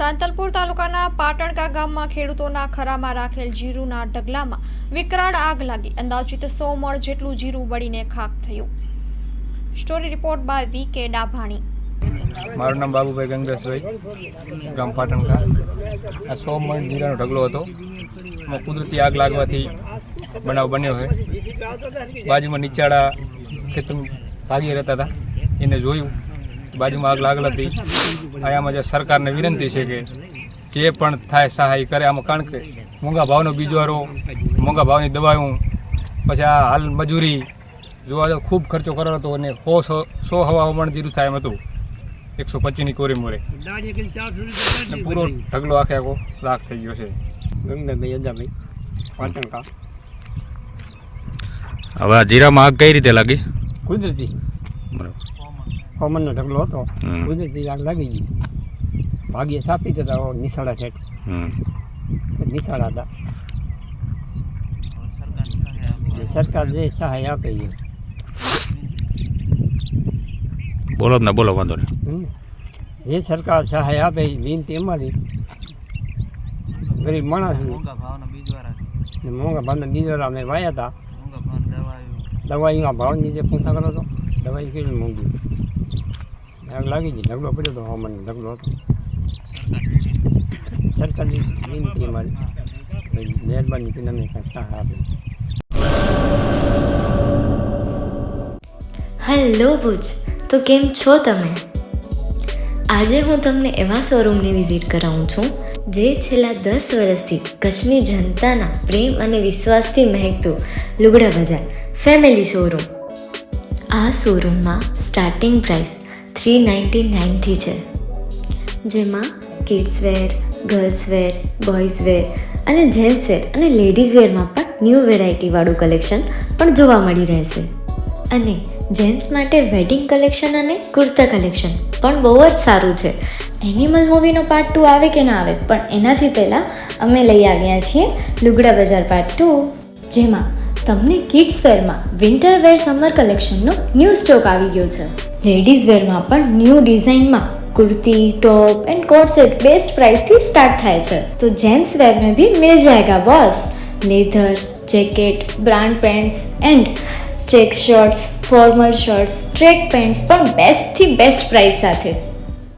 સાંતલપુર તાલુકાના પાટણકા ગામમાં ખેડૂતોના ખરામાં રાખેલ જીરુના ઢગલામાં વિકરાળ આગ લાગી અંદાજિત 100 મણ જેટલું જીરું બળીને ખાખ થયું. Story report by VK. Dabhani. મારું નામ બાબુભાઈ ગંગેશભાઈ, ગામ પાટણકા. આ 100 મણ જીરાનો ઢગલો હતો. એમાં કુદરતી આગ લાગવાથી બનાવ બન્યો છે. બાજુમાં નીચાળા ખેતર ભાગી રહેતા હતા, એને જોયું બાજુમાં આગ લાગેલ હતી. આમાં જે સરકારને વિનંતી છે કે જે પણ થાય સહાય કરે આમાં, કારણ કે મોંઘા ભાવનો બીજવારો, મોંઘા ભાવની દવાઓ, પછી આ હાલ મજૂરી જોવા તો ખૂબ ખર્ચો કરેલો હતો અને 100 હવા મણ જીરું થાય એમ હતું. 125ની કોરી મોરે પૂરો ઢગલો આખે આખો રાખ થઈ ગયો છે. ગંગાભાઈ અજાભાઈ પાટણકા. હવે આ જીરામાં આગ કઈ રીતે લાગી? કુદરતી બરાબર. હવામાનનો ઢગલો હતો, કુદરતી આગ લાગી ગઈ. ભાગ્ય સાપી જતા નિશાળા ઠેઠ નિશાળા હતા. સરકાર જે સહાય આપે છે. બોલો ને, બોલો, વાંધો નહીં. જે સરકાર સહાય આપે એ વિનંતી અમારી. ગરીબ માણસ મોંઘા ભાવના બીજવારા અમે વાયા હતા. દવાઈમાં ભાવની જે પૂછા કરો તો દવાઈ કેવી મોંઘી આગ લાગી ગઈ. ઢગલો પડ્યો હતો, હવામાનનો ઢગલો હતો. સરકારની વિનંતી અમારી, મહેરબાની કરીને અમે કાંઈ સહાય આપે. હેલો ભુજ, તો કેમ છો તમે? આજે હું તમને એવા શોરૂમની વિઝિટ કરાવું છું જે છેલ્લા 10 વર્ષથી કચ્છની જનતાના પ્રેમ અને વિશ્વાસથી મહેકતું લુગડા બજાર ફેમિલી શોરૂમ. આ શોરૂમમાં સ્ટાર્ટિંગ પ્રાઇસ 399થી છે, જેમાં kids wear, girls wear, boys wear અને જેન્ટ્સ વેર અને લેડીઝ વેરમાં પણ ન્યૂ વેરાયટીવાળું કલેક્શન પણ જોવા મળી રહેશે. અને જેન્ટ્સ માટે વેડિંગ કલેક્શન અને કુર્તા કલેક્શન પણ બહુ જ સારું છે. એનિમલ મૂવીનો પાર્ટ 2 આવે કે ના આવે, પણ એનાથી પહેલાં અમે લઈ આવ્યા છીએ લુગડા બજાર પાર્ટ 2, જેમાં તમને કિડ્સ વેરમાં વિન્ટર વેર સમર કલેક્શનનો ન્યૂ સ્ટોક આવી ગયો છે. લેડીઝ વેરમાં પણ ન્યૂ ડિઝાઇનમાં kurti, top and coat set best price थी स्टार्ट थाय छे. तो जेंट्स वेर में भी मिल जाएगा boss. Leather, jacket, brand pants and check shirts, formal shirts, track pants पर बेस्ट थी बेस्ट प्राइस साथे.